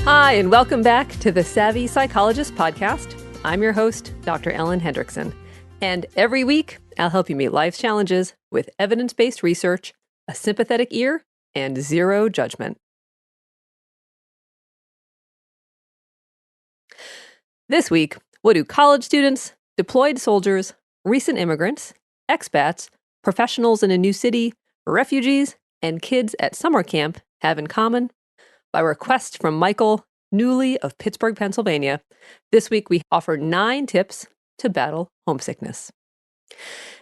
Hi, and welcome back to the Savvy Psychologist podcast. I'm your host, Dr. Ellen Hendrickson. And every week, I'll help you meet life's challenges with evidence-based research, a sympathetic ear, and zero judgment. This week, what do college students, deployed soldiers, recent immigrants, expats, professionals in a new city, refugees, and kids at summer camp have in common? By request from Michael Newley of Pittsburgh, Pennsylvania, this week we offer 9 tips to battle homesickness.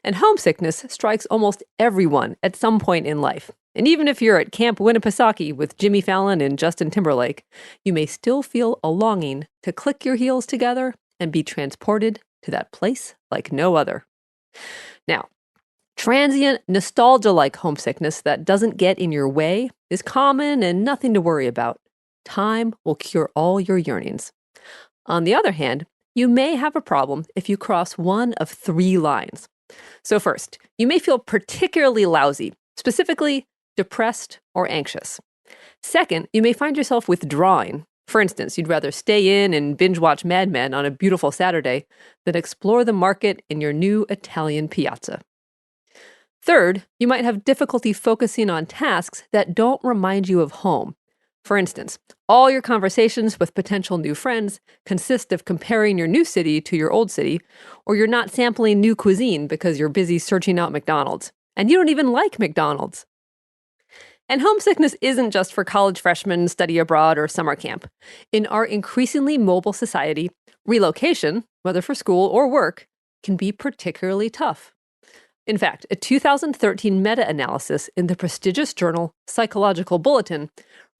And homesickness strikes almost everyone at some point in life. And even if you're at Camp Winnipesaukee with Jimmy Fallon and Justin Timberlake, you may still feel a longing to click your heels together and be transported to that place like no other. Now, transient, nostalgia-like homesickness that doesn't get in your way is common and nothing to worry about. Time will cure all your yearnings. On the other hand, you may have a problem if you cross one of 3 lines. So first, you may feel particularly lousy, specifically depressed or anxious. Second, you may find yourself withdrawing. For instance, you'd rather stay in and binge watch Mad Men on a beautiful Saturday than explore the market in your new Italian piazza. Third, you might have difficulty focusing on tasks that don't remind you of home. For instance, all your conversations with potential new friends consist of comparing your new city to your old city, or you're not sampling new cuisine because you're busy searching out McDonald's, and you don't even like McDonald's. And homesickness isn't just for college freshmen, study abroad, or summer camp. In our increasingly mobile society, relocation, whether for school or work, can be particularly tough. In fact, a 2013 meta-analysis in the prestigious journal Psychological Bulletin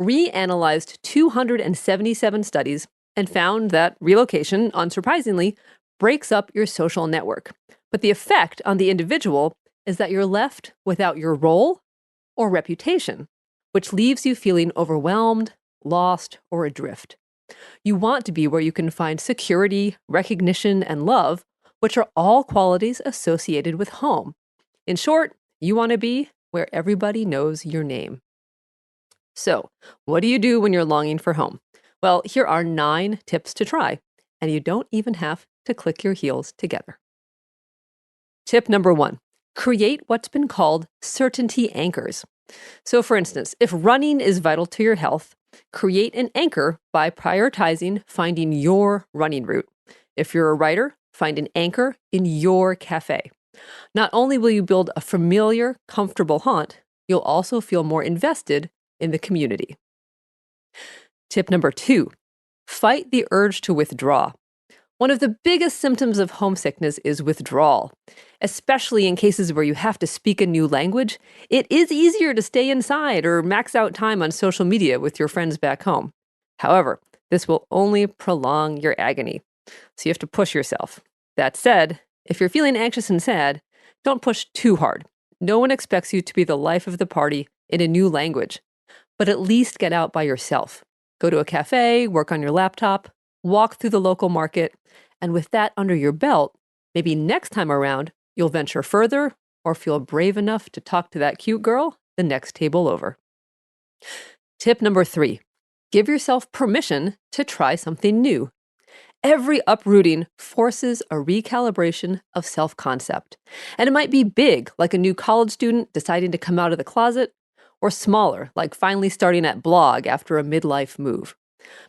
reanalyzed 277 studies and found that relocation, unsurprisingly, breaks up your social network. But the effect on the individual is that you're left without your role or reputation, which leaves you feeling overwhelmed, lost, or adrift. You want to be where you can find security, recognition, and love, which are all qualities associated with home. In short, you want to be where everybody knows your name. So, what do you do when you're longing for home? Well, here are 9 tips to try, and you don't even have to click your heels together. Tip number 1, create what's been called certainty anchors. So, for instance, if running is vital to your health, create an anchor by prioritizing finding your running route. If you're a writer, find an anchor in your cafe. Not only will you build a familiar, comfortable haunt, you'll also feel more invested in the community. Tip number 2, fight the urge to withdraw. One of the biggest symptoms of homesickness is withdrawal. Especially in cases where you have to speak a new language, it is easier to stay inside or max out time on social media with your friends back home. However, this will only prolong your agony, so you have to push yourself. That said, if you're feeling anxious and sad, don't push too hard. No one expects you to be the life of the party in a new language, but at least get out by yourself. Go to a cafe, work on your laptop, walk through the local market, and with that under your belt, maybe next time around, you'll venture further or feel brave enough to talk to that cute girl the next table over. Tip number 3, give yourself permission to try something new. Every uprooting forces a recalibration of self-concept. And it might be big, like a new college student deciding to come out of the closet, or smaller, like finally starting at blog after a midlife move.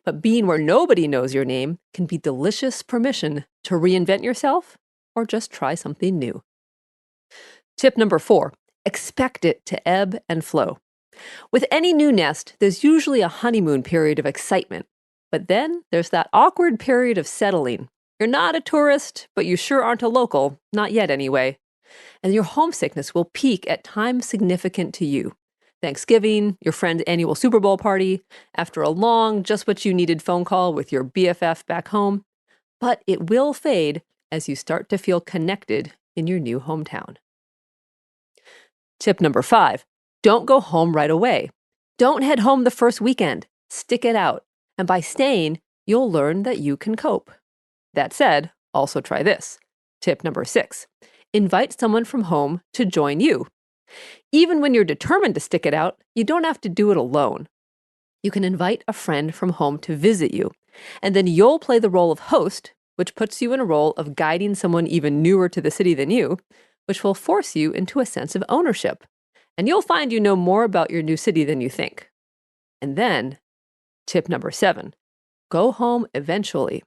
But being where nobody knows your name can be delicious permission to reinvent yourself or just try something new. Tip number 4, expect it to ebb and flow. With any new nest, there's usually a honeymoon period of excitement. But then there's that awkward period of settling. You're not a tourist, but you sure aren't a local, not yet anyway. And your homesickness will peak at times significant to you. Thanksgiving, your friend's annual Super Bowl party, after a long, just-what-you-needed phone call with your BFF back home. But it will fade as you start to feel connected in your new hometown. Tip number 5, don't go home right away. Don't head home the first weekend. Stick it out. And by staying, you'll learn that you can cope. That said, also try this. Tip number 6, invite someone from home to join you. Even when you're determined to stick it out, you don't have to do it alone. You can invite a friend from home to visit you, and then you'll play the role of host, which puts you in a role of guiding someone even newer to the city than you, which will force you into a sense of ownership. And you'll find you know more about your new city than you think. And then, tip number 7, go home eventually.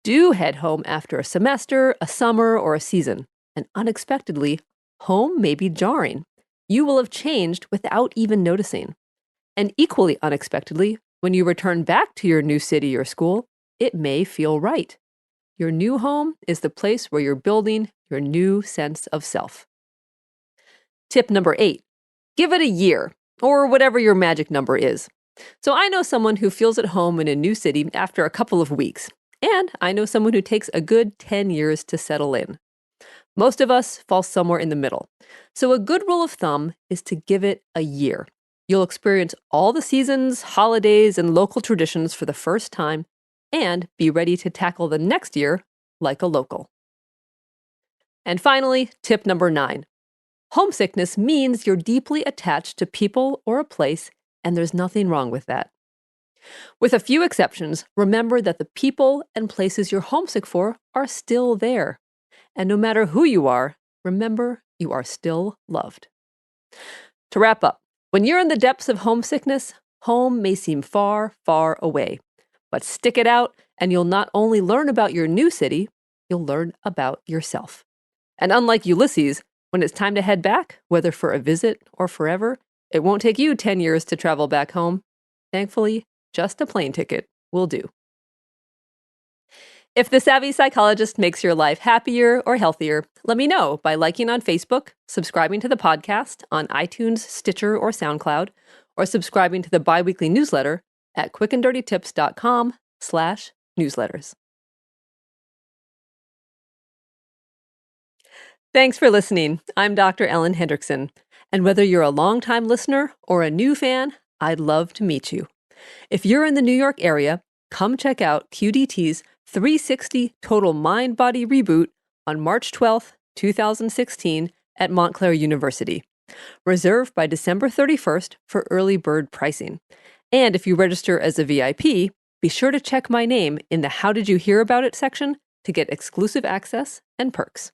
Do head home after a semester, a summer, or a season. And unexpectedly, home may be jarring. You will have changed without even noticing. And equally unexpectedly, when you return back to your new city or school, it may feel right. Your new home is the place where you're building your new sense of self. Tip number 8, give it a year, or whatever your magic number is. So I know someone who feels at home in a new city after a couple of weeks, and I know someone who takes a good 10 years to settle in. Most of us fall somewhere in the middle. So a good rule of thumb is to give it a year. You'll experience all the seasons, holidays, and local traditions for the first time, and be ready to tackle the next year like a local. And finally, tip number 9. Homesickness means you're deeply attached to people or a place, and there's nothing wrong with that. With a few exceptions, remember that the people and places you're homesick for are still there. And no matter who you are, remember you are still loved. To wrap up, when you're in the depths of homesickness, home may seem far, far away. But stick it out, and you'll not only learn about your new city, you'll learn about yourself. And unlike Ulysses, when it's time to head back, whether for a visit or forever, it won't take you 10 years to travel back home. Thankfully, just a plane ticket will do. If The Savvy Psychologist makes your life happier or healthier, let me know by liking on Facebook, subscribing to the podcast on iTunes, Stitcher, or SoundCloud, or subscribing to the biweekly newsletter at quickanddirtytips.com/newsletters. Thanks for listening. I'm Dr. Ellen Hendrickson, and whether you're a longtime listener or a new fan, I'd love to meet you. If you're in the New York area, come check out QDT's 360 Total Mind Body Reboot on March 12th, 2016 at Montclair University. Reserved by December 31st for early bird pricing. And if you register as a VIP, be sure to check my name in the How Did You Hear About It section to get exclusive access and perks.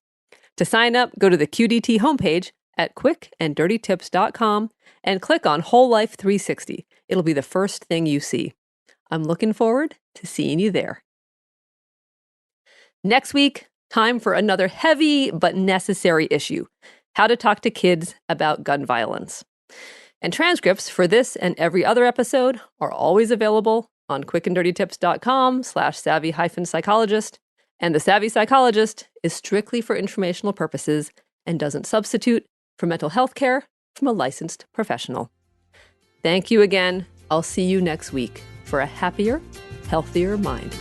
To sign up, go to the QDT homepage at quickanddirtytips.com and click on Whole Life 360. It'll be the first thing you see. I'm looking forward to seeing you there. Next week, time for another heavy but necessary issue: how to talk to kids about gun violence. And transcripts for this and every other episode are always available on quickanddirtytips.com/savvy-psychologist. And The Savvy Psychologist is strictly for informational purposes and doesn't substitute for mental health care from a licensed professional. Thank you again. I'll see you next week for a happier, healthier mind.